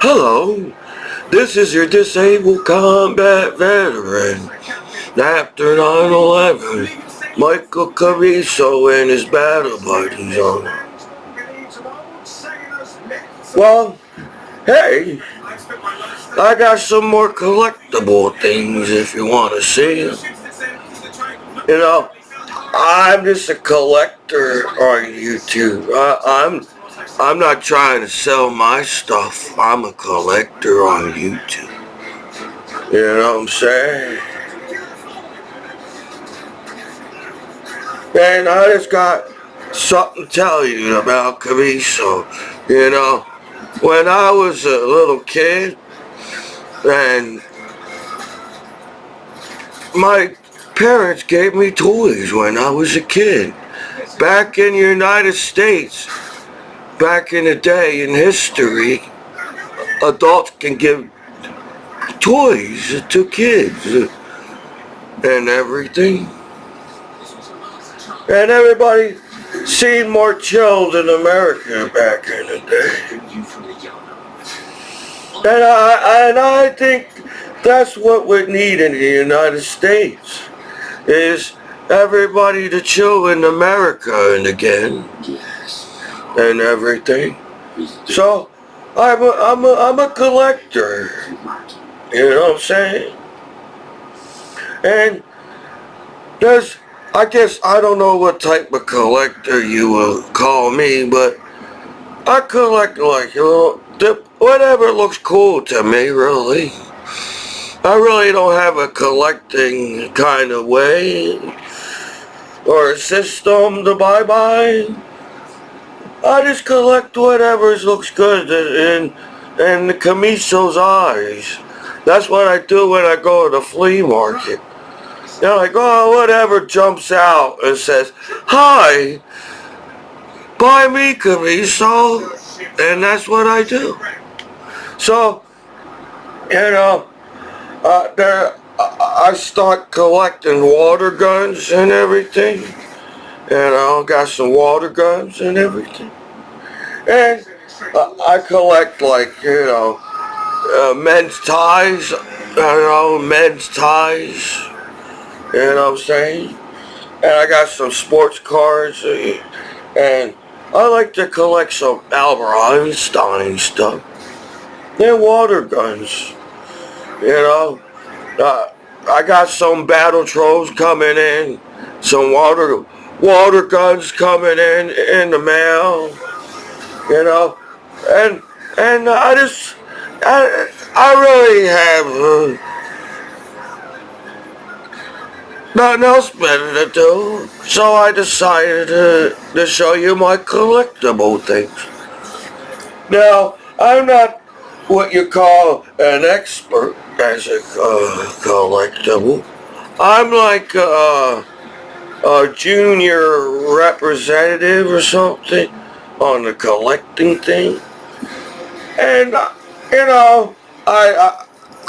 Hello, this is your disabled combat veteran. After 9/11, Michael Commiso and his battle buddies on. Well, hey, I got some more collectible things if you want to see. You know, I'm just a collector on YouTube. I'm not trying to sell my stuff. I'm a collector on YouTube. You know what I'm saying? And I just got something to tell you about Commiso. You know, when I was a little kid, and my parents gave me toys when I was a kid. Back in the United States, back in the day in history, adults can give toys to kids and everything. And everybody seemed more chilled in America back in the day. And I think that's what we need in the United States, is everybody to chill in America and again and everything. So I'm a collector, you know what I'm saying? And I guess I don't know what type of collector you will call me, but I collect like, whatever looks cool to me, really. I really don't have a collecting kind of way or a system to buy by. I just collect whatever looks good in the Commiso's eyes. That's what I do when I go to the flea market. They're like, oh, whatever jumps out and says, hi, buy me Commiso, and that's what I do. So, you know, I start collecting water guns and everything. You know, got some water guns and everything. And I collect like, men's ties, men's ties. You know what I'm saying? And I got some sports cars, and I like to collect some Albert Einstein stuff. And water guns. You know, I got some battle trolls coming in, some water guns coming in the mail. You know, and I really have. Nothing else better to do, so I decided to show you my collectible things. Now, I'm not what you call an expert as a collectible. I'm like a junior representative or something on the collecting thing. And, you know,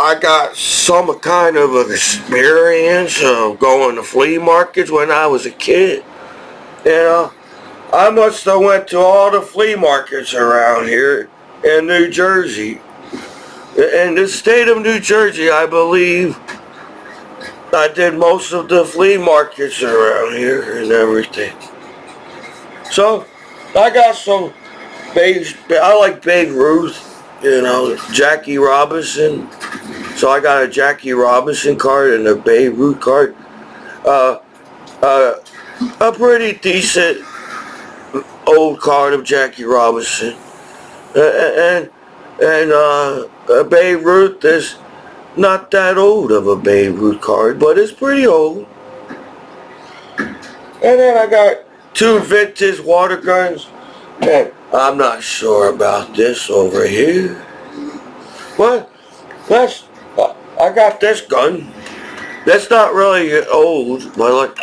I got some kind of experience of going to flea markets when I was a kid. You know, I must have went to all the flea markets around here in New Jersey. In the state of New Jersey, I believe I did most of the flea markets around here and everything. So, I got some I like Babe Ruth, you know, Jackie Robinson. So I got a Jackie Robinson card and a Babe Ruth card. A pretty decent old card of Jackie Robinson. And Babe Ruth is not that old of a Babe Ruth card, but it's pretty old. And then I got two vintage water guns. And I'm not sure about this over here. Well, I got this gun. That's not really old, but like,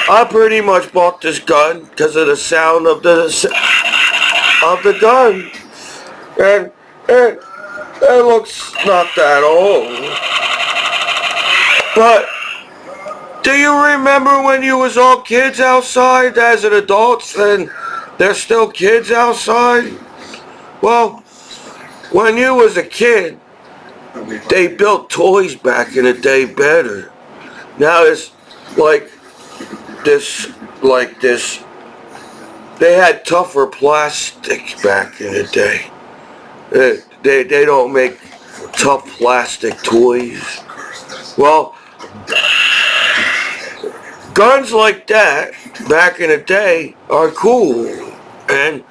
I pretty much bought this gun because of the sound of the gun, and it looks not that old. But do you remember when you was all kids outside as an adult and there's still kids outside. Well, when you was a kid, they built toys back in the day better. Now it's like this. They had tougher plastic back in the day. They don't make tough plastic toys. Well, guns like that back in the day are cool, and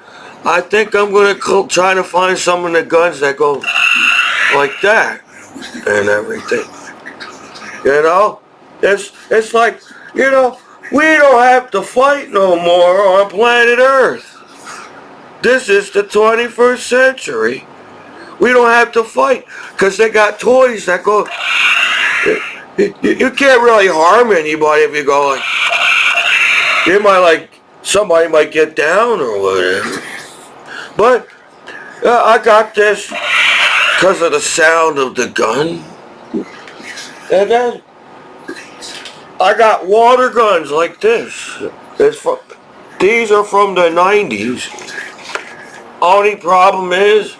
I think I'm gonna try to find some of the guns that go like that and everything. You know, it's like, you know, we don't have to fight no more on planet Earth. This is the 21st century. We don't have to fight because they got toys that go. You can't really harm anybody if you go like. You might somebody might get down or whatever. But I got this because of the sound of the gun. And then I got water guns like this. These are from the 90s. Only problem is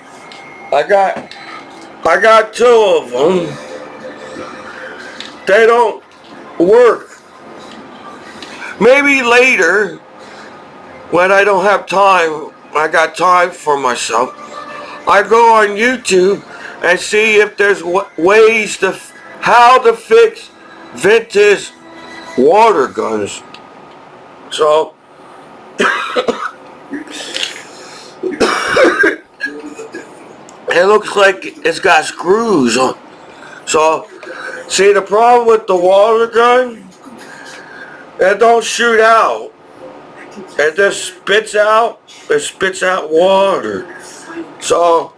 I got two of them. They don't work. Maybe later, when I don't have time, I got time for myself, I go on YouTube and see if there's ways how to fix vintage water guns. So, it looks like it's got screws on. So, see, the problem with the water gun, it don't shoot out. It just spits out water. So,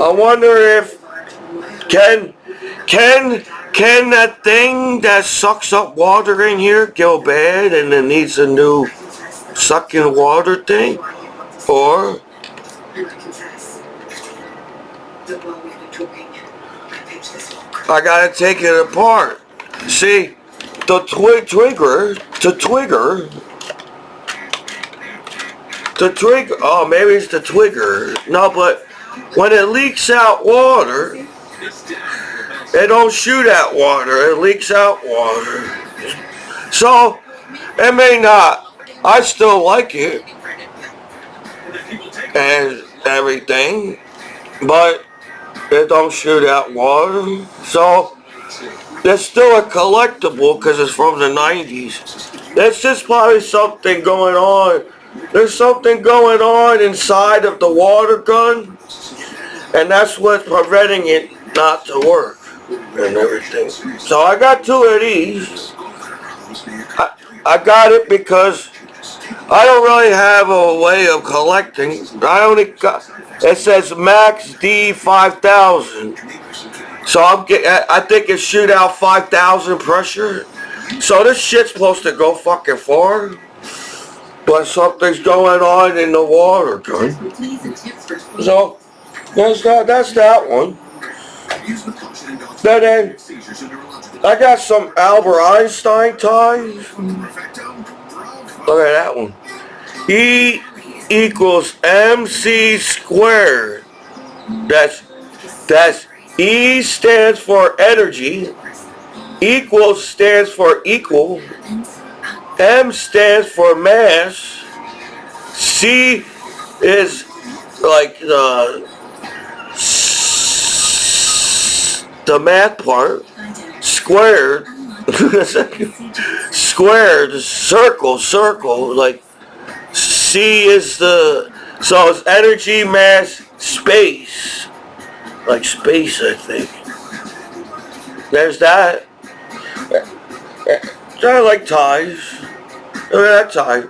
I wonder if, can that thing that sucks up water in here go bad and it needs a new sucking water thing? Or I gotta take it apart. See, the trigger, oh, maybe it's the trigger. No, but when it leaks out water, it don't shoot out water, it leaks out water. So, it may not, I still like it and everything, but it don't shoot out water. So, there's still a collectible because it's from the 90s. There's just probably something going on. There's something going on inside of the water gun, and that's what's preventing it not to work and everything. So I got two of these. I got it because I don't really have a way of collecting. It says Max D5000. So I think it shoot out 5,000 pressure. So this shit's supposed to go fucking far. But something's going on in the water gun. So that's that one. Then I got some Albert Einstein ties. Look at that one. E equals MC squared. That's E stands for energy. Equals stands for equal. M stands for mass. C is like the math part. Squared. Squared. Circle. Like C is so it's energy, mass, space. Like space, I think. There's that. I like ties. Look at that tie.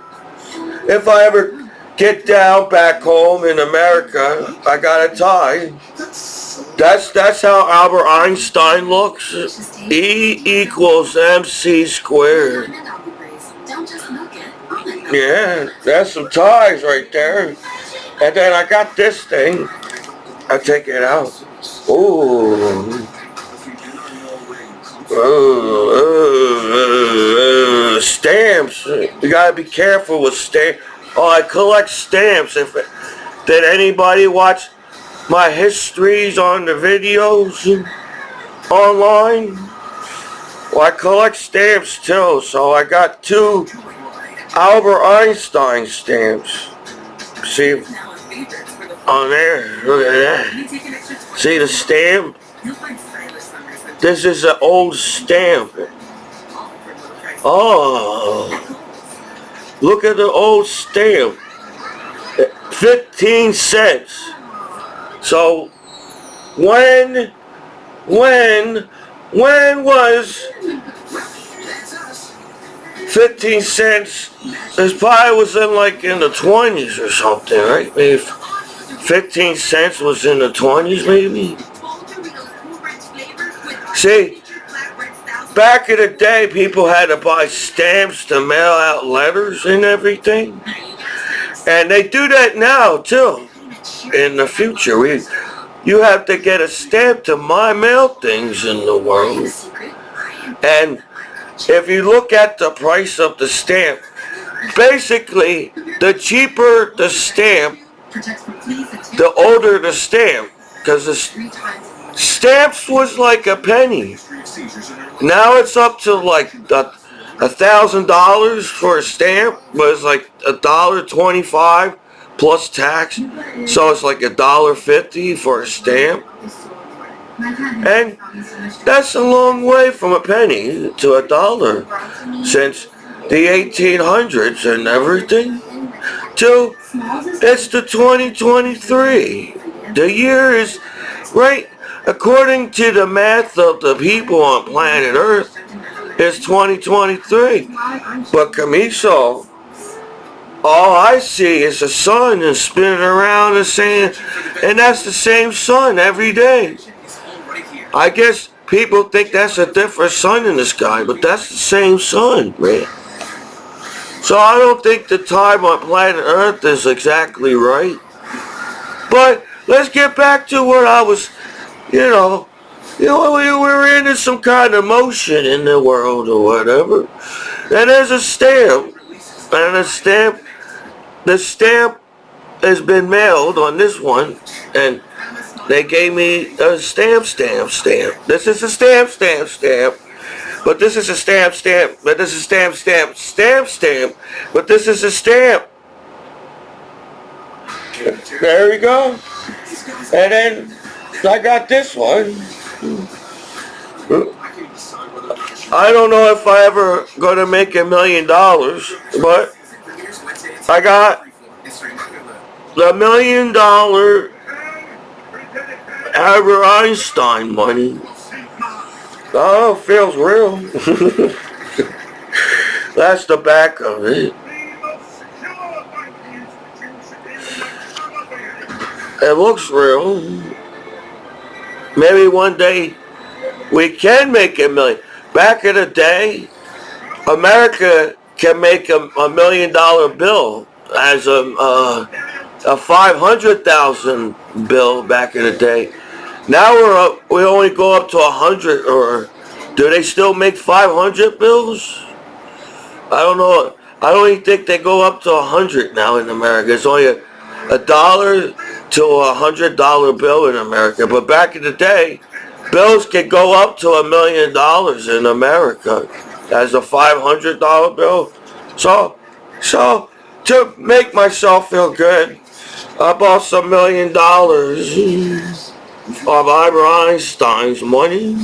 If I ever get down back home in America, I got a tie. That's how Albert Einstein looks. E equals MC squared. Yeah, that's some ties right there. And then I got this thing. I take it out. Ooh. Stamps. You gotta be careful with stamps. Oh, I collect stamps. Did anybody watch my histories on the videos online? Well, I collect stamps too, so I got 2 Albert Einstein stamps. See, on there, look at that. See the stamp? This is an old stamp. Oh, look at the old stamp. 15 cents. So, when was 15 cents? This probably was in the 20s or something, right? Maybe 15 cents was in the 20s, maybe. See, back in the day, people had to buy stamps to mail out letters and everything. And they do that now, too. In the future, you have to get a stamp to mail things in the world. And if you look at the price of the stamp, basically, the cheaper the stamp, the older the stamp. Because the stamps was like a penny. Now it's up to like $1,000 for a stamp, but it's like $1.25 plus tax, so it's like $1.50 for a stamp, and that's a long way from a penny to $1 since the 1800s and everything. To it's the 2023. The year is right according to the math of the people on planet Earth. It's 2023, but Commiso, all I see is the sun and spinning around and saying, and that's the same sun every day. I guess people think that's a different sun in the sky, but that's the same sun, man. So I don't think the time on planet Earth is exactly right. But let's get back to what I was, we were into some kind of motion in the world or whatever. And there's a stamp. And the stamp has been mailed on this one. And they gave me a stamp. This is a stamp. But this is a stamp. But this is stamp. But this is a stamp. There we go. And then I got this one. I don't know if I ever gonna make $1 million, but I got the $1 million Albert Einstein money. Oh, it feels real. That's the back of it. It looks real. Maybe one day we can make $1 million. Back in the day, America can make a $1 million bill as a 500,000 bill back in the day. Now we only go up to 100, or do they still make 500 bills? I don't know. I don't even think they go up to 100 now in America. It's only a dollar to $100 bill in America. But back in the day, bills could go up to $1 million in America as a $500 bill. So to make myself feel good, I bought some $1 million of Albert Einstein's money.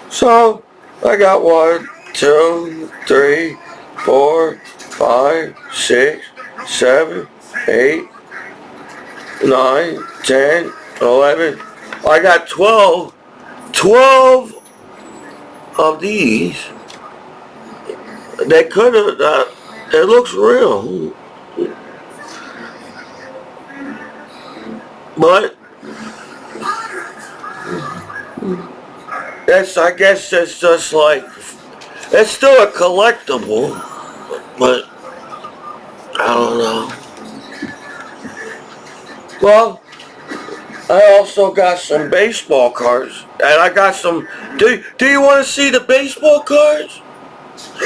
So I got 1, 2, 3, 4, 5, 6, 7, 8, 9, 10, 11. I got 12 of these. They could have, it looks real. But I guess it's just like, it's still a collectible, but I don't know. Well, I also got some baseball cards, and I got some. Do you want to see the baseball cards,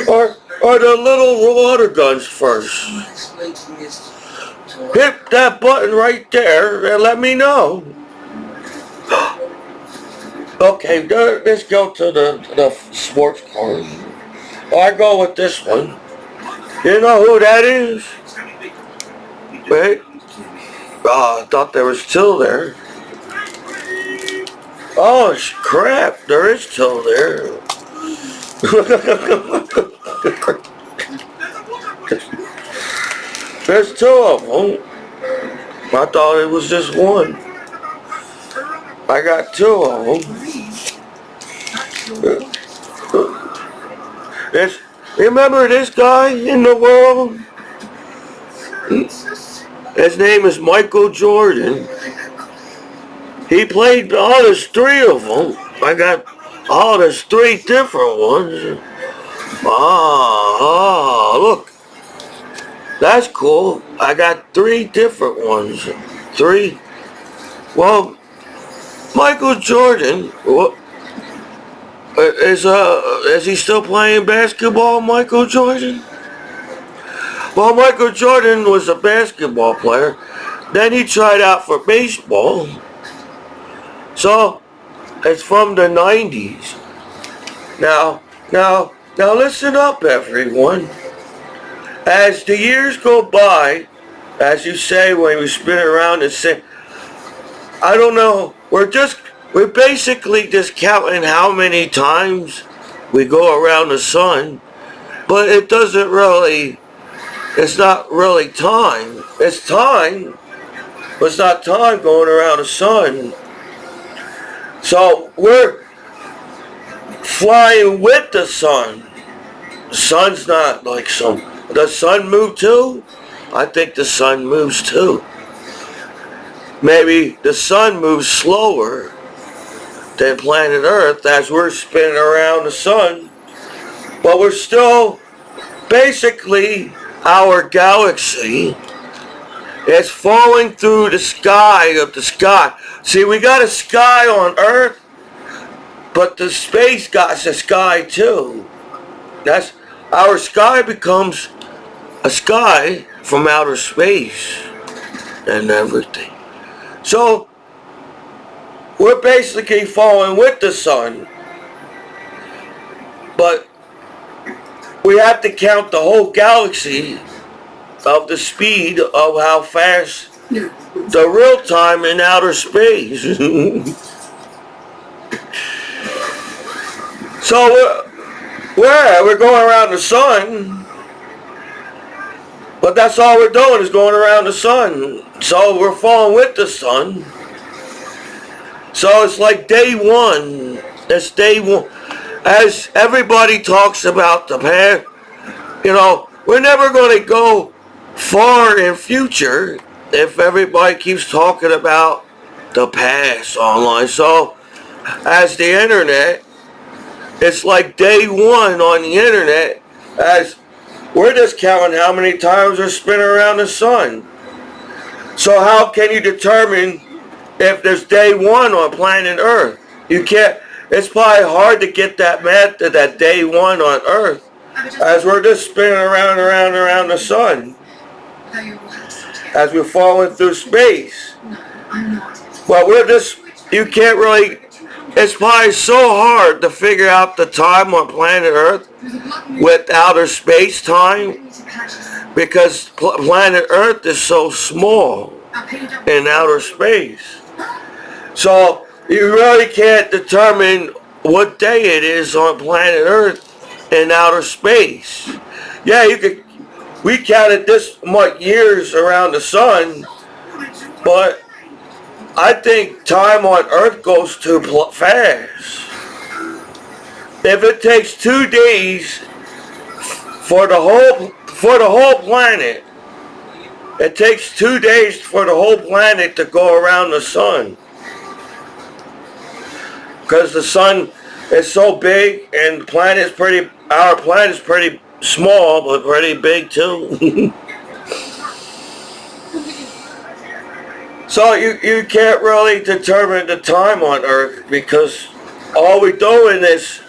or the little water guns first? hit that button right there and let me know. Okay, let's go to the sports cars. I go with this one. You know who that is? Wait. Oh, I thought there was two there. Oh, crap. There is two there. There's two of them. I thought it was just one. I got two of them. Remember this guy in the world? His name is Michael Jordan. He played all there's three of them. I got there's three different ones. Look. That's cool. I got three different ones. Three. Well, Michael Jordan, is he still playing basketball, Michael Jordan? Well, Michael Jordan was a basketball player. Then he tried out for baseball. So, it's from the 90s. Now listen up, everyone. As the years go by, as you say when we spin around and say, I don't know, we're basically just counting how many times we go around the sun, but it doesn't really, it's not really time. It's time, but it's not time going around the sun. So we're flying with the sun. The sun's not like does the sun move too? I think the sun moves too. Maybe the sun moves slower than planet Earth as we're spinning around the sun. But we're still, basically, our galaxy is falling through the sky of the sky. See, we got a sky on Earth, but the space got a sky too. Our sky becomes a sky from outer space and everything. So, we're basically falling with the sun. But we have to count the whole galaxy of the speed of how fast the real time in outer space. So, we're going around the sun. But that's all we're doing is going around the sun. So we're falling with the sun. So it's like day one. That's day one. As everybody talks about the past, we're never going to go far in future if everybody keeps talking about the past online. So as the internet, it's like day one on the internet as we're just counting how many times we're spinning around the sun. So how can you determine if there's day one on planet Earth? You can't. It's probably hard to get that math to that day one on Earth as we're just spinning around the sun. As we're falling through space. But you can't really, it's probably so hard to figure out the time on planet Earth with outer space time because planet Earth is so small in outer space. So you really can't determine what day it is on planet Earth in outer space. Yeah, we counted this much years around the sun, but I think time on Earth goes too fast. If it takes 2 days for the whole planet, it takes 2 days for the whole planet to go around the sun. Because the sun is so big and our planet is pretty small, but pretty big too. So you can't really determine the time on Earth because all we're doing is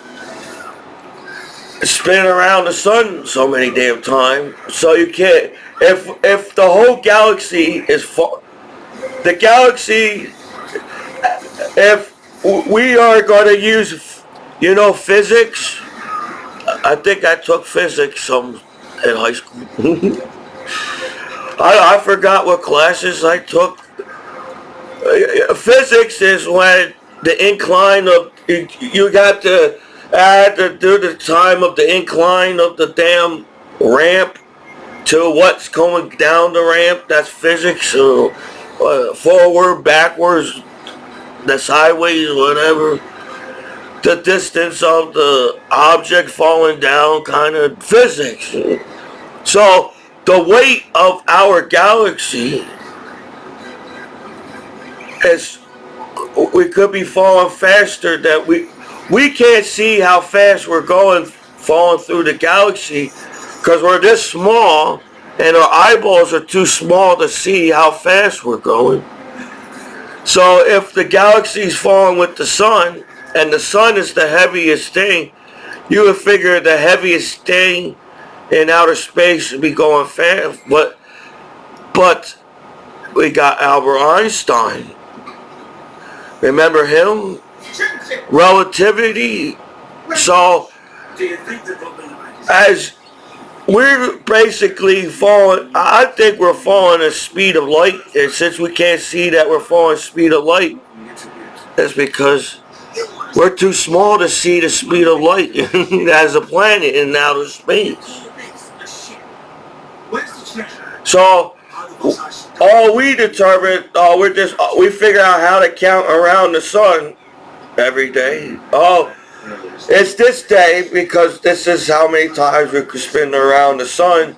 spinning around the sun so many damn times. So you can't, if the whole galaxy is the galaxy, if we are going to use, physics. I think I took physics in high school. I forgot what classes I took. Physics is when the incline of you got to add to do the time of the incline of the damn ramp to what's going down the ramp. That's physics. So forward, backwards, the sideways, whatever. The distance of the object falling down, kind of physics. So the weight of our galaxy is, we could be falling faster that we can't see how fast we're going falling through the galaxy because we're this small and our eyeballs are too small to see how fast we're going. So if the galaxy's falling with the sun and the sun is the heaviest thing, you would figure the heaviest thing in outer space should be going fast. But we got Albert Einstein. Remember him? Relativity. So as we're basically falling, I think we're falling at the speed of light. And since we can't see that we're falling at the speed of light, that's because we're too small to see the speed of light as a planet in outer space. So all we determine, we figure out how to count around the sun every day. Oh, it's this day because this is how many times we could spin around the sun.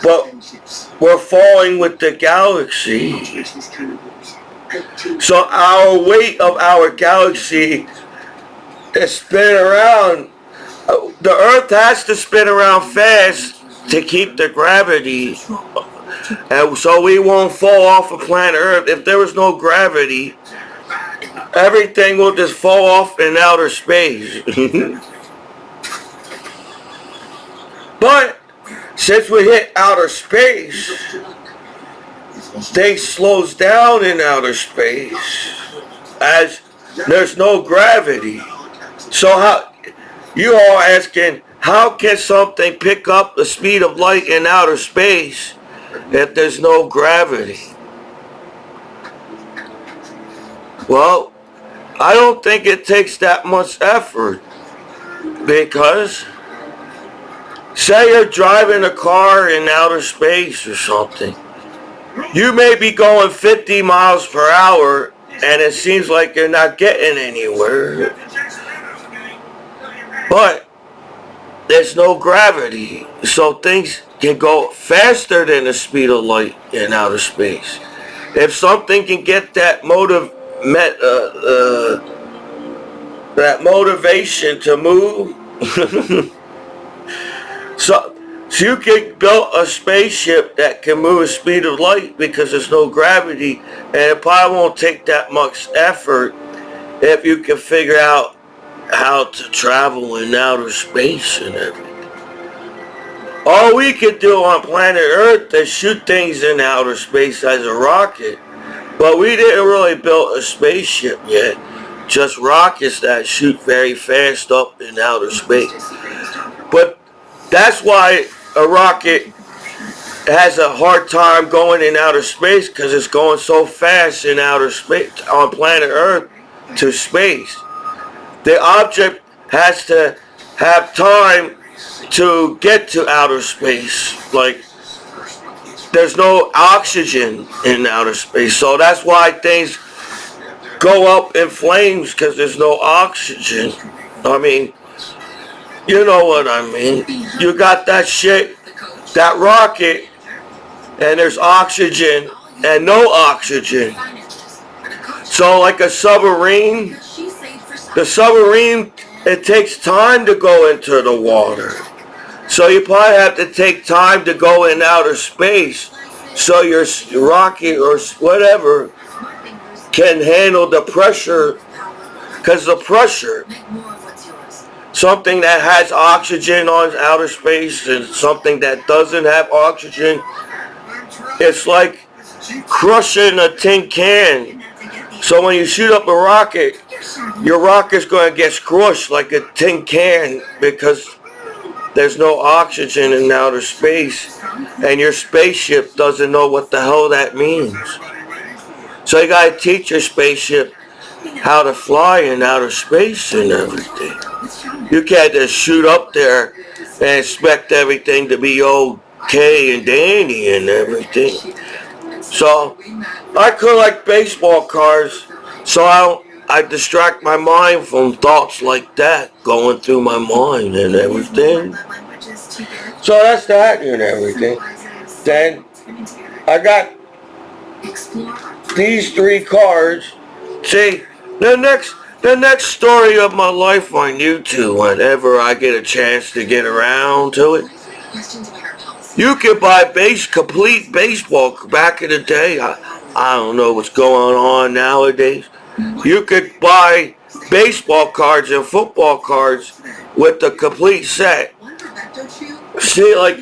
But we're falling with the galaxy. So our weight of our galaxy is spinning around. The Earth has to spin around fast to keep the gravity. And so we won't fall off of planet Earth. If there was no gravity, everything will just fall off in outer space. But since we hit outer space, things slows down in outer space as there's no gravity. So how you all asking, how can something pick up the speed of light in outer space if there's no gravity? Well, I don't think it takes that much effort because say you're driving a car in outer space or something. You may be going 50 miles per hour and it seems like you're not getting anywhere. But there's no gravity, so things can go faster than the speed of light in outer space. If something can get that motivation to move, so you can build a spaceship that can move at the speed of light because there's no gravity, and it probably won't take that much effort if you can figure out how to travel in outer space and everything. All we could do on planet Earth is shoot things in outer space as a rocket, but we didn't really build a spaceship yet, just rockets that shoot very fast up in outer space. But that's why a rocket has a hard time going in outer space because it's going so fast in outer space on planet Earth to space. The object has to have time to get to outer space. Like, there's no oxygen in outer space. So that's why things go up in flames because there's no oxygen. I mean, you know what I mean. You got that shit, that rocket, and there's oxygen and no oxygen. So like a submarine, the submarine, it takes time to go into the water. So you probably have to take time to go in outer space so your rocket or whatever can handle the pressure, because the pressure. something that has oxygen on outer space and something that doesn't have oxygen. It's like crushing a tin can. So when you shoot up a rocket, your rocket's going to get crushed like a tin can because there's no oxygen in outer space, and your spaceship doesn't know what the hell that means. So you got to teach your spaceship how to fly in outer space and everything. You can't just shoot up there and expect everything to be okay and dandy and everything. So I collect baseball cards, so I distract my mind from thoughts like that going through my mind and everything. So that's that and everything. Then I got these 3 cards. See, the next story of my life on YouTube, whenever I get a chance to get around to it. You could buy complete baseball back in the day. I don't know what's going on nowadays. You could buy baseball cards and football cards with the complete set. See, like,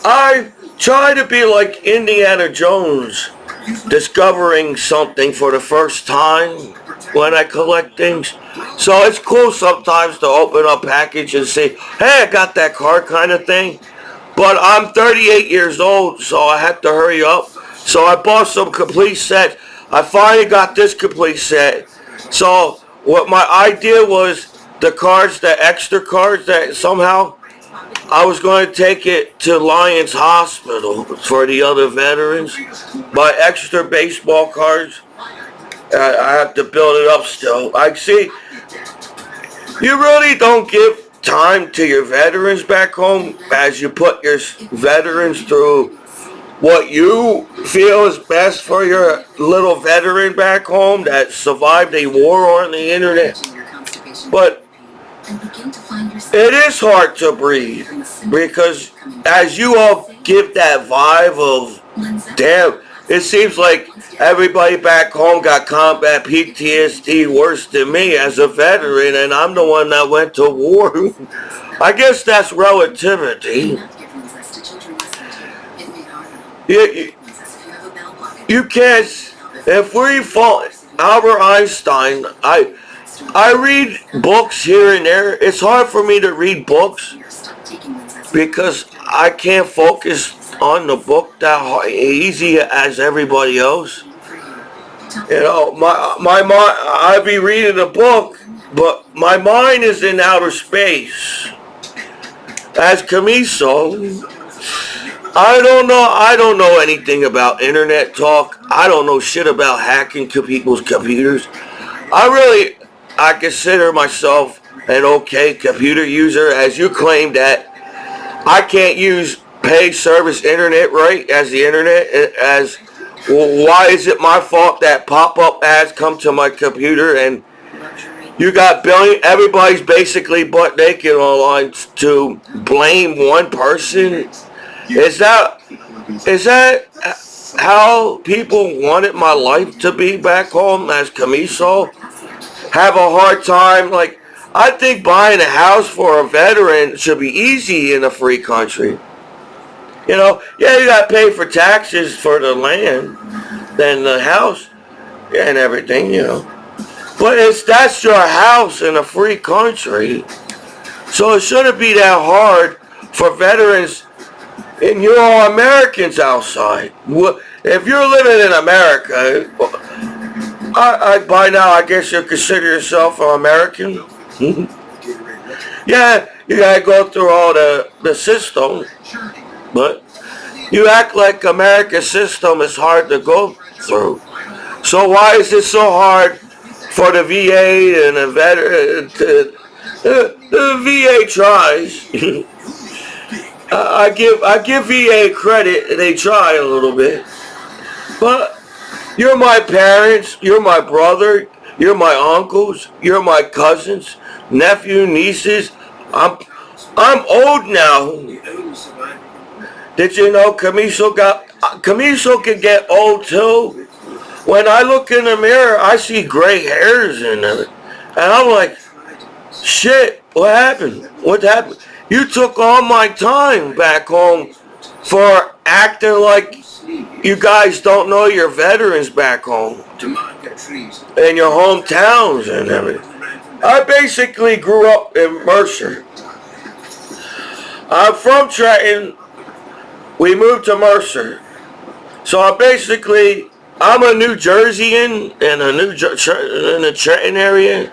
I try to be like Indiana Jones, discovering something for the first time when I collect things. So it's cool sometimes to open up a package and say, hey, I got that card kind of thing. But I'm 38 years old, so I had to hurry up. So I bought some complete sets. I finally got this complete set. So what my idea was, the extra cards that somehow I was going to take it to Lions Hospital for the other veterans. Buy extra baseball cards. I have to build it up still. I see. You really don't give time to your veterans back home as you put your veterans through what you feel is best for your little veteran back home that survived a war on the internet. But it is hard to breathe because as you all give that vibe of, damn, it seems like everybody back home got combat PTSD worse than me as a veteran, and I'm the one that went to war. I guess that's relativity. You can't, if we fall, Albert Einstein, I read books here and there. It's hard for me to read books because I can't focus on the book that easy as everybody else. You know, my mind, I be reading a book, but my mind is in outer space. As Commiso, I don't know anything about internet talk. I don't know shit about hacking people's computers. I consider myself an okay computer user, as you claim that I can't use pay service internet right as the internet. As well, why is it my fault that pop-up ads come to my computer and you got everybody's basically butt naked online to blame one person? Is that how people wanted my life to be back home as Commiso? Have a hard time, like, I think buying a house for a veteran should be easy in a free country. You know, yeah, you got to pay for taxes for the land, then the house, and everything, you know. But that's your house in a free country. So it shouldn't be that hard for veterans, and you're all Americans outside. If you're living in America, by now I guess you consider yourself an American. Yeah, you gotta go through all the system, but you act like America's system is hard to go through. So why is it so hard for the VA and the veteran? The VA tries. I give VA credit. They try a little bit, but you're my parents. You're my brother. You're my uncles. You're my cousins, nephew, nieces. I'm old now. Did you know Commiso can get old too? When I look in the mirror, I see gray hairs in it, and I'm like, shit. What happened? What happened? You took all my time back home for acting like you guys don't know your veterans back home in your hometowns and everything. I basically grew up in Mercer. I'm from Trenton. We moved to Mercer. So I'm a New Jerseyan in the Trenton area.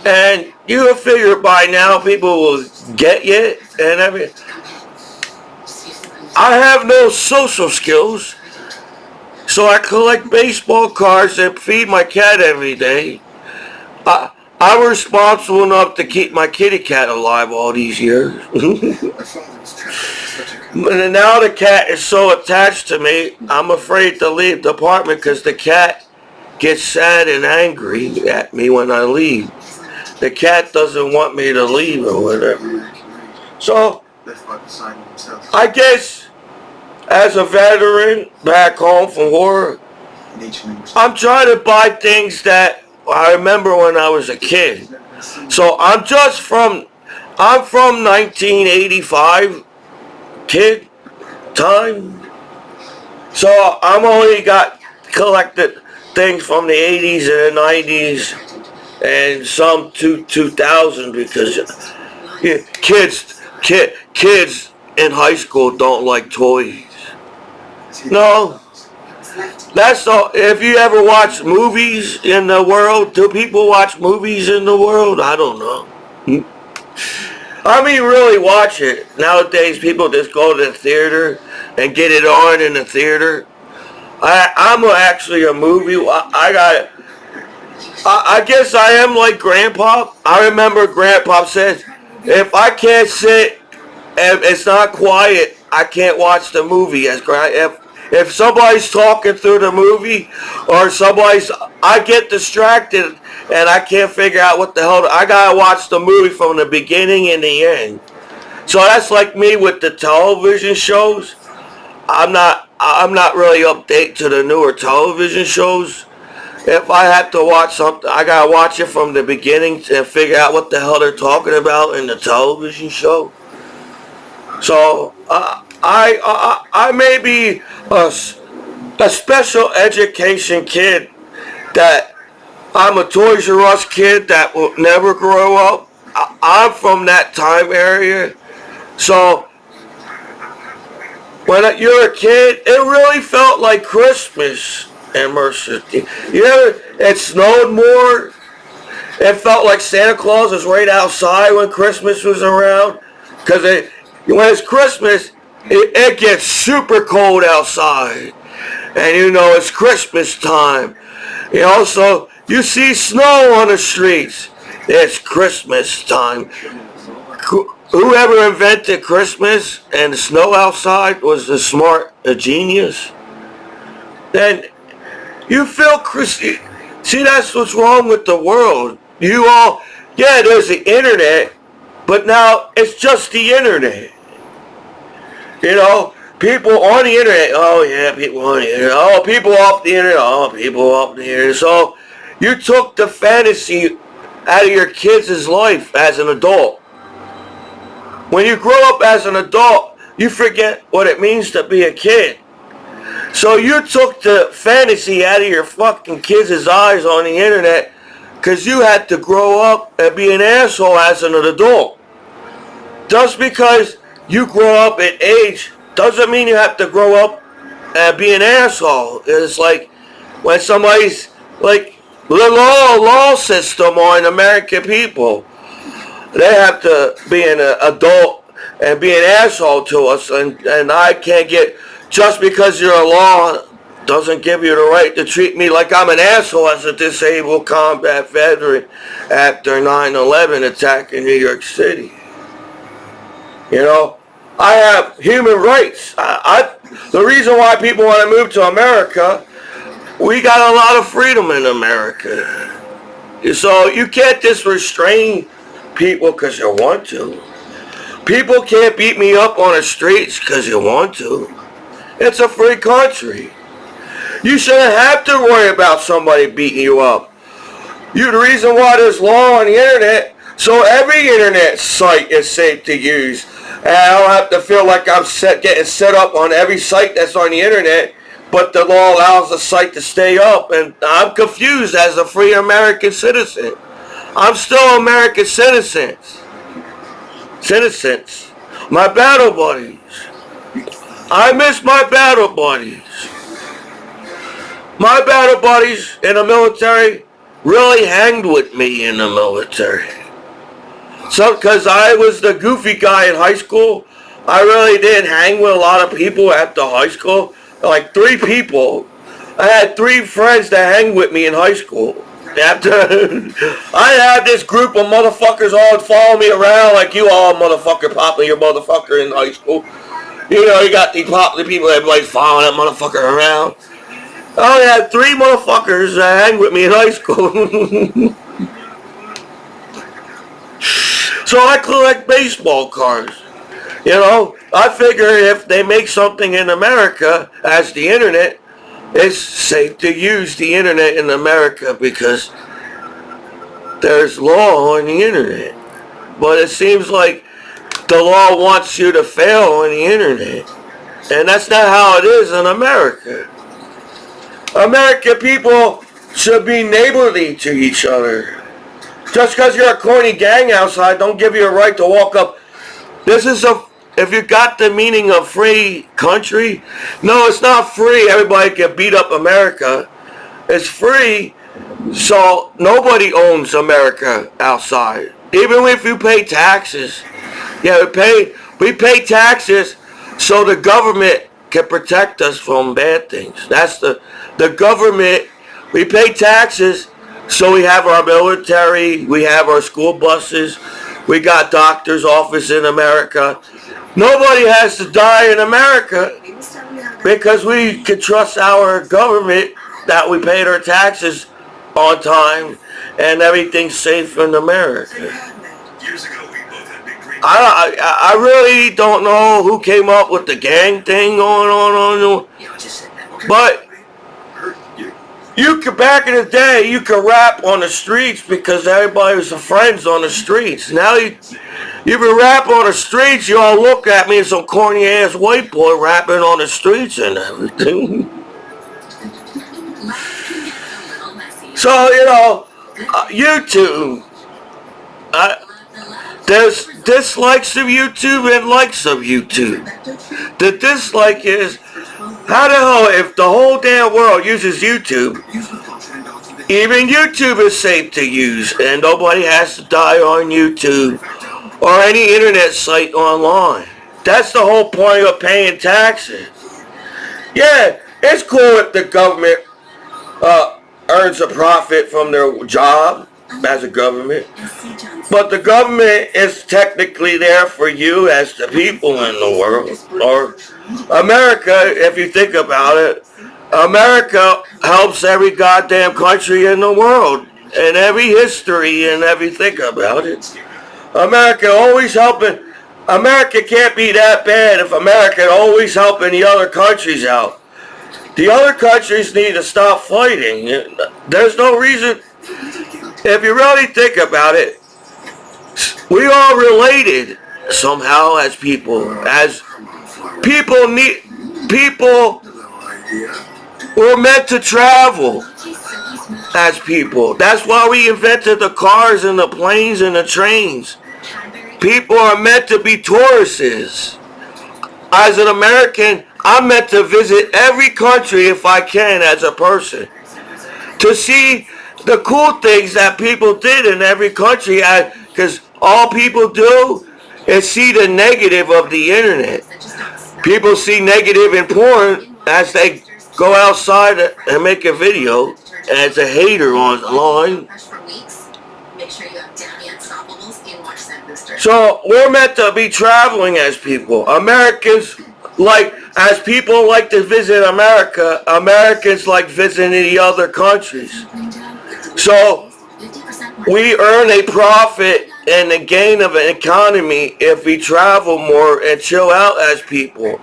And you will figure by now people will get you and everything. I have no social skills, so I collect baseball cards and feed my cat every day. I'm responsible enough to keep my kitty cat alive all these years. And now the cat is so attached to me, I'm afraid to leave the apartment because the cat gets sad and angry at me when I leave. The cat doesn't want me to leave or whatever. So, I guess as a veteran back home from war, I'm trying to buy things that I remember when I was a kid. So I'm from 1985 kid time. So I'm only got collected things from the 80s and the 90s and some 2000 because kids in high school don't like toys. No, that's all. If you ever watch movies in the world, do people watch movies in the world? I don't know. I mean, really watch it. Nowadays, people just go to the theater and get it on in the theater. I'm actually a movie. I guess I am like Grandpa. I remember Grandpa said, if I can't sit and it's not quiet, I can't watch the movie. If somebody's talking through the movie or I get distracted and I can't figure out what the hell, I gotta watch the movie from the beginning and the end. So that's like me with the television shows. I'm not really update to the newer television shows. If I have to watch something, I gotta watch it from the beginning and figure out what the hell they're talking about in the television show. So I may be a special education kid that I'm a Toys R Us kid that will never grow up. I'm from that time area. So when you're a kid, it really felt like Christmas in Mercer. It snowed more. It felt like Santa Claus was right outside when Christmas was around. Because when it's Christmas, it gets super cold outside. And it's Christmas time. So you see snow on the streets. It's Christmas time. Whoever invented Christmas and the snow outside was a genius. Then you feel Christmas. See, that's what's wrong with the world. There's the internet, but now it's just the internet. People on the internet. Oh, yeah, people on the internet. Oh, people off the internet. Oh, people off the internet. So you took the fantasy out of your kids' life as an adult. When you grow up as an adult, you forget what it means to be a kid. So you took the fantasy out of your fucking kids' eyes on the internet because you had to grow up and be an asshole as an adult. Just because you grow up in age doesn't mean you have to grow up and be an asshole. It's like when somebody's like the law system on American people. They have to be an adult and be an asshole to us, and I can't get, just because you're a law doesn't give you the right to treat me like I'm an asshole as a disabled combat veteran after 9/11 attack in New York City. I have human rights. The reason why people want to move to America, we got a lot of freedom in America. So you can't just restrain people because you want to. People can't beat me up on the streets because you want to. It's a free country. You shouldn't have to worry about somebody beating you up. The reason why there's law on the internet, So every internet site is safe to use. And I don't have to feel like I'm getting set up on every site that's on the internet, but the law allows the site to stay up. And I'm confused as a free American citizen. I'm still American citizens. My battle buddies. I miss my battle buddies. My battle buddies in the military really hanged with me in the military. So, because I was the goofy guy in high school, I really did hang with a lot of people at the high school. Like 3 people. I had 3 friends that hang with me in high school. After I had this group of motherfuckers all follow me around like you all motherfucker popping your motherfucker in high school. You know, you got these popular people, everybody's following that motherfucker around. I only had 3 motherfuckers that hang with me in high school. So I collect baseball cards. You know, I figure if they make something in America as the internet, it's safe to use the internet in America because there's law on the internet. But it seems like the law wants you to fail on the internet. And that's not how it is in America. American people should be neighborly to each other. Just because you're a corny gang outside, don't give you a right to walk up. If you got the meaning of free country, no, it's not free. Everybody can beat up America. It's free, so nobody owns America outside. Even if you pay taxes. Yeah, we pay taxes so the government can protect us from bad things. That's the government. We pay taxes so we have our military, we have our school buses, we got doctor's office in America. Nobody has to die in America because we can trust our government that we paid our taxes on time and everything's safe in America. I really don't know who came up with the gang thing going on. But back in the day, you could rap on the streets because everybody was friends on the streets. Now you can rap on the streets, you all look at me as some corny ass white boy rapping on the streets and everything. So, you know, YouTube. There's dislikes of YouTube and likes of YouTube. The dislike is, how the hell, if the whole damn world uses YouTube, even YouTube is safe to use and nobody has to die on YouTube or any internet site online. That's the whole point of paying taxes. Yeah, it's cool if the government earns a profit from their job as a government, but the government is technically there for you as the people in the world. Or America, if you think about it, America helps every goddamn country in the world and every history and everything about it. America always helping. America can't be that bad if America always helping the other countries out. The other countries need to stop fighting. There's no reason. If you really think about it, we are related somehow as people. As people we're meant to travel as people. That's why we invented the cars and the planes and the trains. People are meant to be tourists. As an American, I'm meant to visit every country if I can as a person. To see the cool things that people did in every country, because all people do is see the negative of the internet. People see negative in porn as they go outside and make a video as a hater online. So we're meant to be traveling as people. Americans as people like to visit America, Americans like visiting the other countries. So we earn a profit and a gain of an economy if we travel more and chill out as people.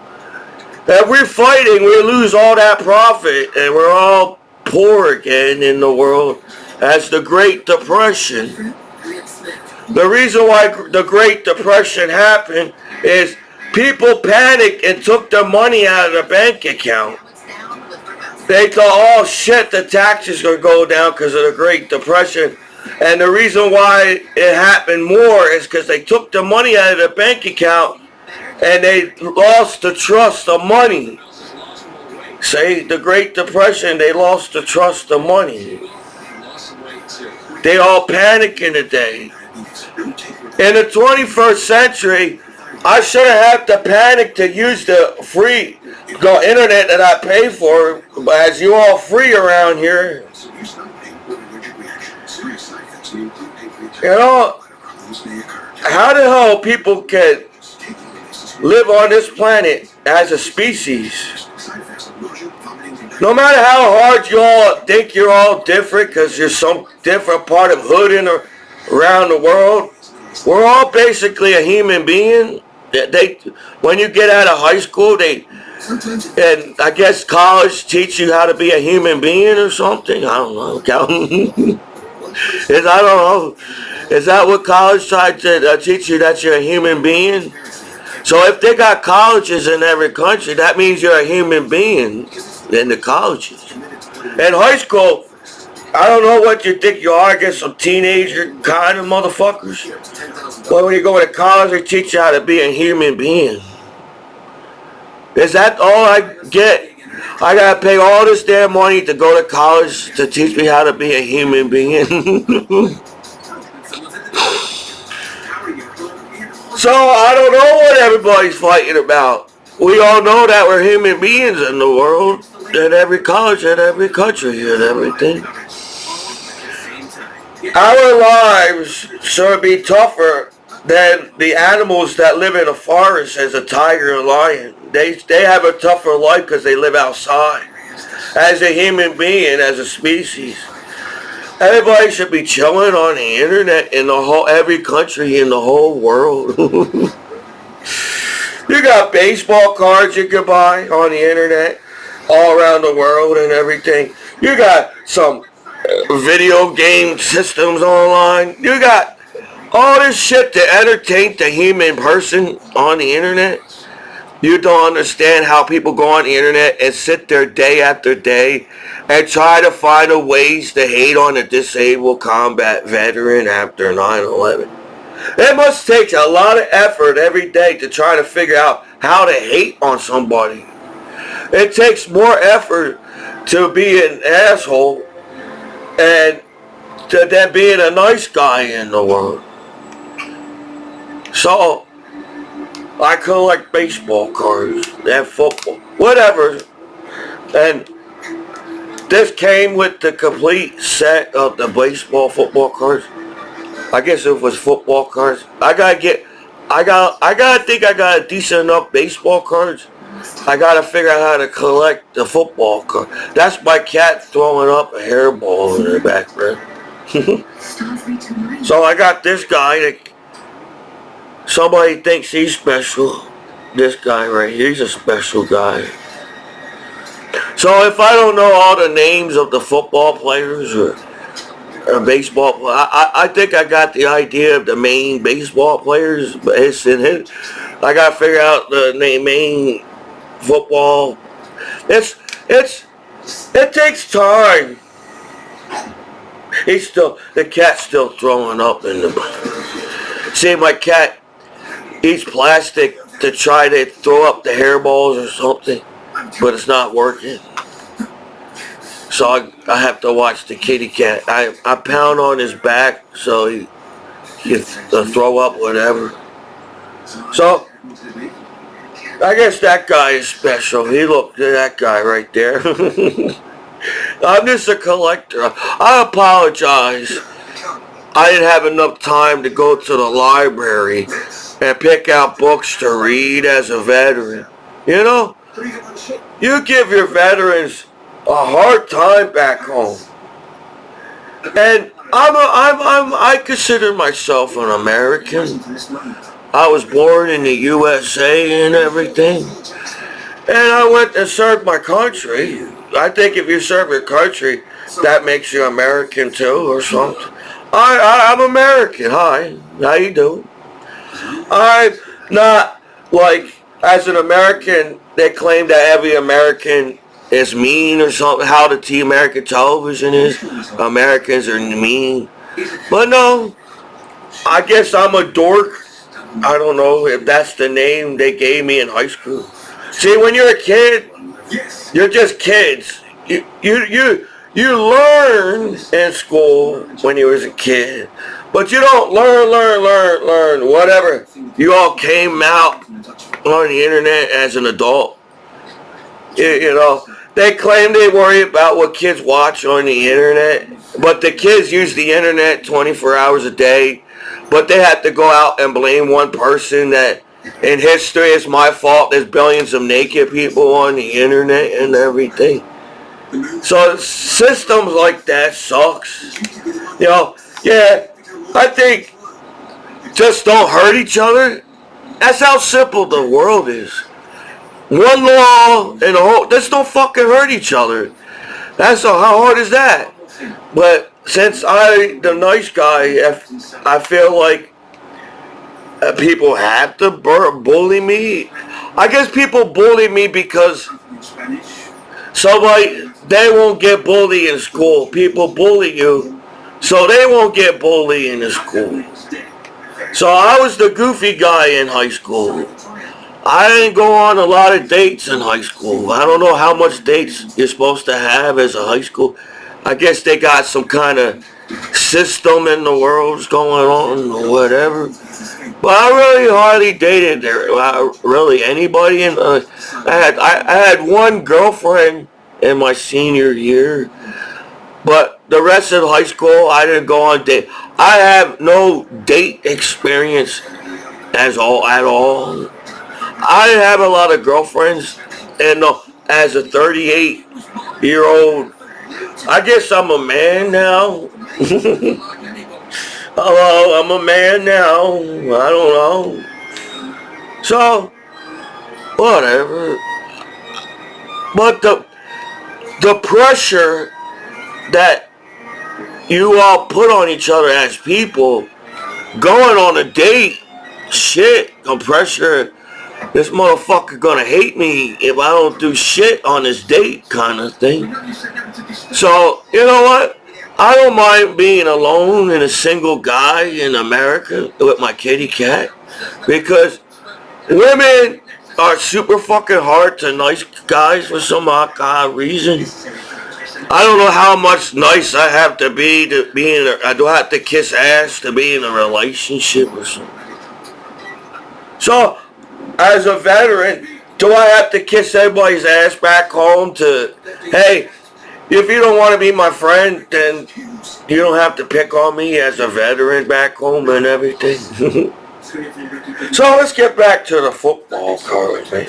If we're fighting, we lose all that profit and we're all poor again in the world as the Great Depression. The reason why the Great Depression happened is people panicked and took their money out of their bank account. They thought, oh shit, the taxes are going to go down because of the Great Depression. And the reason why it happened more is because they took the money out of their bank account and they lost the trust of money. See, the Great Depression, they lost the trust of money. They all panic in the day. In the 21st century, I shouldn't have to panic to use the internet that I pay for, as you all free around here. You know, how the hell people can live on this planet as a species? No matter how hard you all think you're all different because you're some different part of hood around the world, we're all basically a human being. When you get out of high school, and I guess college teach you how to be a human being or something. I don't know. I don't know. Is that what college tried to teach you, that you're a human being? So if they got colleges in every country, that means you're a human being in the colleges. In high school, I don't know what you think you are. I guess some teenager kind of motherfuckers. But when you go to college, they teach you how to be a human being. Is that all I get? I gotta pay all this damn money to go to college to teach me how to be a human being? So I don't know what everybody's fighting about. We all know that we're human beings in the world, in every college, in every country, and everything. Our lives should be tougher than the animals that live in a forest, as a tiger and lion. They have a tougher life because they live outside. As a human being, as a species, everybody should be chilling on the internet in every country in the whole world. You got baseball cards you can buy on the internet all around the world and everything. You got some video game systems online. You got all this shit to entertain the human person on the internet. You don't understand how people go on the internet and sit there day after day and try to find ways to hate on a disabled combat veteran after 9/11. It must take a lot of effort every day to try to figure out how to hate on somebody. It takes more effort to be an asshole and than being a nice guy in the world. So I collect baseball cards and football, whatever. And this came with the complete set of the baseball, football cards. I guess it was football cards. I gotta think I got a decent enough baseball cards. I gotta figure out how to collect the football card. That's my cat throwing up a hairball in the background. So I got this guy that somebody thinks he's special. This guy right here, he's a special guy. So if I don't know all the names of the football players or baseball, I think I got the idea of the main baseball players, but it's in it. I gotta figure out the main football. It takes time. The cat's still throwing up in the. See, my cat eats plastic to try to throw up the hairballs or something, but it's not working. So I have to watch the kitty cat. I pound on his back so he can throw up whatever. So I guess that guy is special. Look at that guy right there. I'm just a collector. I apologize. I didn't have enough time to go to the library and pick out books to read as a veteran. You know, you give your veterans a hard time back home. And I consider myself an American. I was born in the USA and everything. And I went and served my country. I think if you serve your country, that makes you American too or something. I'm American. Hi, how you doing? I'm not like, as an American, they claim that every American is mean or something. How the American television is, Americans are mean. But no, I guess I'm a dork. I don't know if that's the name they gave me in high school. See, when you're a kid, you're just kids. You learn in school when you was a kid, but you don't learn whatever. You all came out on the internet as an adult. You know, they claim they worry about what kids watch on the internet, but the kids use the internet 24 hours a day. But they have to go out and blame one person that in history it's my fault. There's billions of naked people on the internet and everything. So systems like that sucks. You know, yeah, I think just don't hurt each other. That's how simple the world is. One law and the whole, just don't fucking hurt each other. That's how hard is that? But since the nice guy, I feel like people have to bully me. I guess people bully me because somebody, they won't get bullied in school. People bully you, so they won't get bullied in the school. So I was the goofy guy in high school. I didn't go on a lot of dates in high school. I don't know how much dates you're supposed to have as a high school. I guess they got some kind of system in the world's going on or whatever. But I really hardly dated there. Really anybody. I had one girlfriend in my senior year, but the rest of high school I didn't go on date. I have no date experience at all. I have a lot of girlfriends, and as a 38-year-old, I guess I'm a man now. Hello, I'm a man now. I don't know. So, whatever. But the pressure that you all put on each other as people, going on a date, shit, the pressure. This motherfucker gonna hate me if I don't do shit on this date kind of thing. So, you know what? I don't mind being alone and a single guy in America with my kitty cat, because women are super fucking hard to nice guys for some odd reason. I don't know how much nice I have to be in I do have to kiss ass to be in a relationship or something. So, as a veteran, do I have to kiss everybody's ass back home to, hey, if you don't want to be my friend, then you don't have to pick on me as a veteran back home and everything. So let's get back to the football card, man.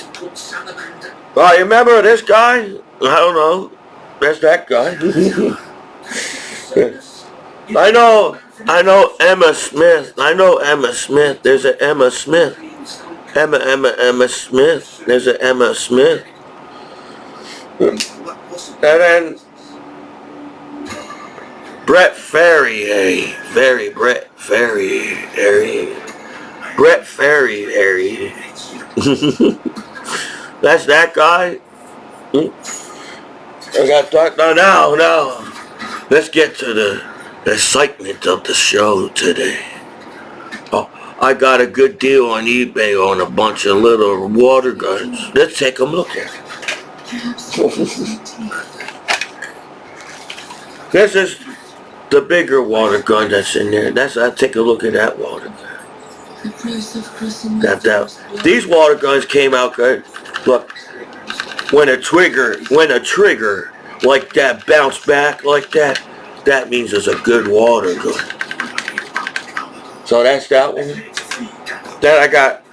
Well, you remember this guy? I don't know. There's that guy. I know Emma Smith. There's an Emma Smith. Emma Smith. There's an Emma Smith. And then Brett Ferrier. Brett Ferrier. That's that guy. I got to talk now. Let's get to the excitement of the show today. Oh, I got a good deal on eBay on a bunch of little water guns. Let's take a look at it. This is the bigger water gun that's in there. I'll take a look at that water gun. These water guns came out good. Look, when a trigger like that bounce back like that, that means it's a good water gun. So that's that one. Then I got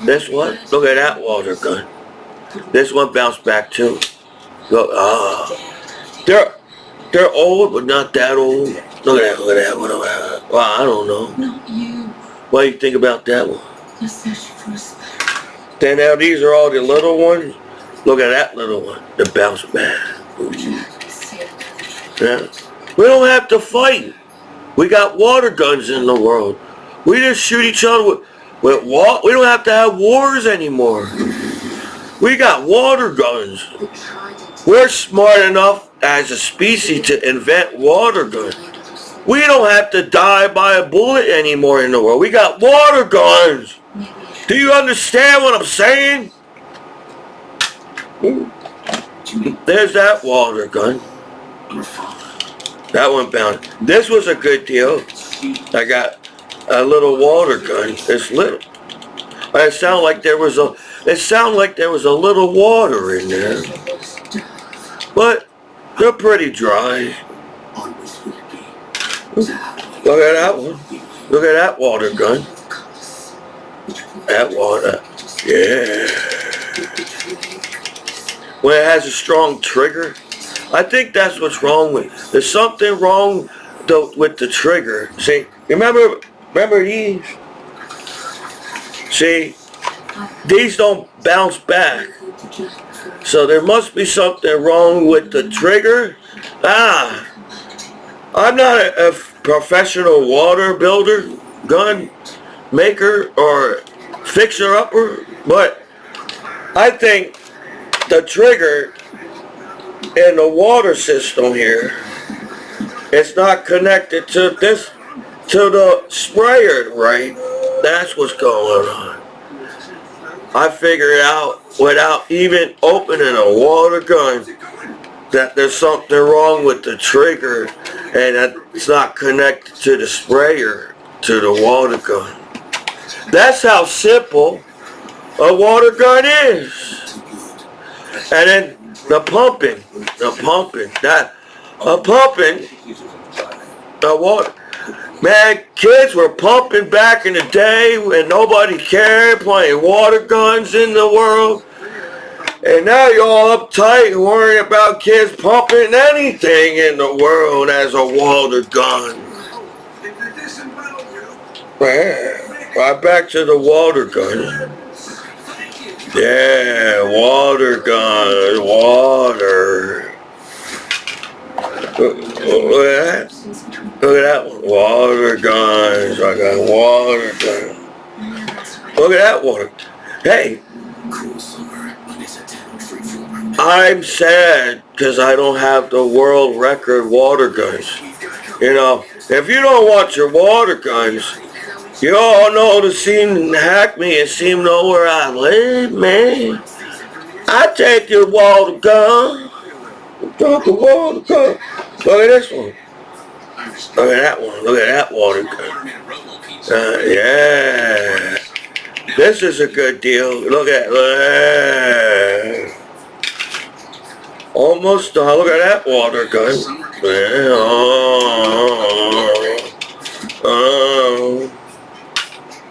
this one. Look at that water gun. This one bounced back too. Look, they're old, but not that old. Look at that. Well, I don't know. What do you think about that one? Then now these are all the little ones. Look at that little one. The bounce back. Yeah. We don't have to fight. We got water guns in the world. We just shoot each other with we don't have to have wars anymore. We got water guns. We're smart enough as a species to invent water guns. We don't have to die by a bullet anymore in the world. We got water guns. Do you understand what I'm saying? There's that water gun. That one bound. This was a good deal. I got a little water gun. It's little. It sounded like there was a little water in there. But they're pretty dry. Look at that one. Look at that water gun. That water. Yeah. When it has a strong trigger. I think that's what's wrong with. There's something wrong with the trigger. See, remember these? See, these don't bounce back. So there must be something wrong with the trigger. I'm not a professional water builder, gun maker, or fixer-upper, but I think the trigger in the water system here, it's not connected to the sprayer, right? That's what's going on. I figured out without even opening a water gun that there's something wrong with the trigger and that it's not connected to the sprayer, to the water gun. That's how simple a water gun is. And then the pumping, the water. Man, kids were pumping back in the day when nobody cared, playing water guns in the world. And now you're all uptight and worrying about kids pumping anything in the world as a water gun. Man, right back to the water gun. Yeah, water gun, water. Look at that. Look at that one. Water guns. I got water gun. Look at that water. Hey. I'm sad because I don't have the world record water guns. You know, if you don't want your water guns, you all know to hack me and know where I live, man. I take your water gun. Take your water gun. Look at this one. Look at that one. Look at that water gun. Yeah. This is a good deal. Look at that. Almost done. Look at that water gun. Yeah.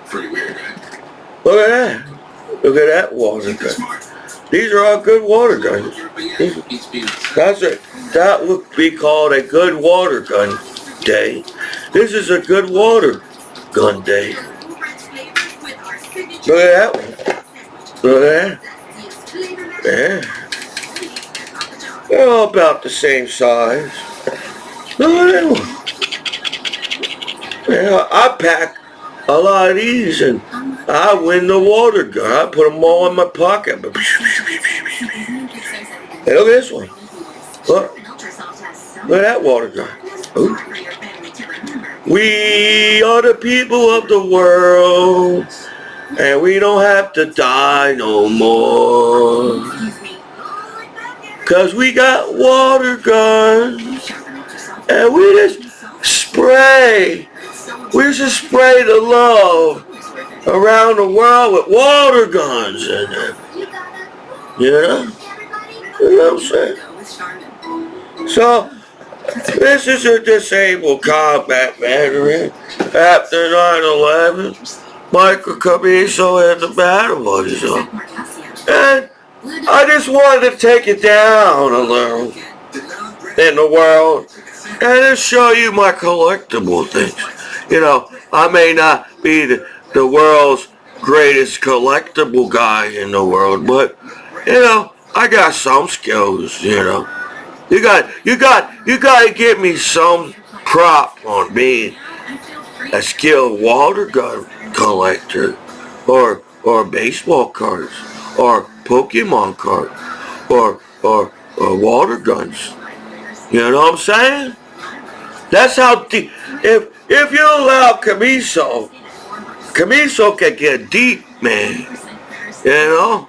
Pretty weird. Look at that. Look at that water gun. These are all good water guns. That would be called a good water gun day. This is a good water gun day. Look at that one. Look at that. Yeah. They're all about the same size. Look at that one. Yeah, I pack a lot of these and I win the water gun. I put them all in my pocket. Hey, look at this one. Look. Look at that water gun. Ooh. We are the people of the world, and we don't have to die no more. 'Cause we got water guns, and we just spray. We just spray the love around the world with water guns in it. Yeah? You know what I'm saying? So, this is a disabled combat veteran after 9/11. Michael Commiso and the battle buddies up. And I just wanted to take it down a little in the world and just show you my collectible things. You know, I may not be the world's greatest collectible guy in the world, but, you know, I got some skills, you know. You got to give me some prop on being a skilled water gun collector, or baseball cards, or Pokemon cards, or water guns. You know what I'm saying? That's how deep. If you allow Commiso can get deep, man. You know,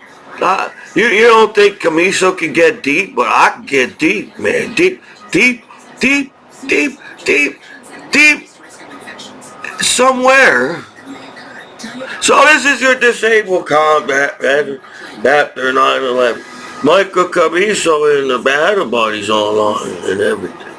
you don't think Commiso can get deep, but I can get deep, man. Deep, deep, deep, deep, deep, deep, somewhere. So this is your disabled combat veteran after 9/11. Michael Commiso and the battle buddies online and everything.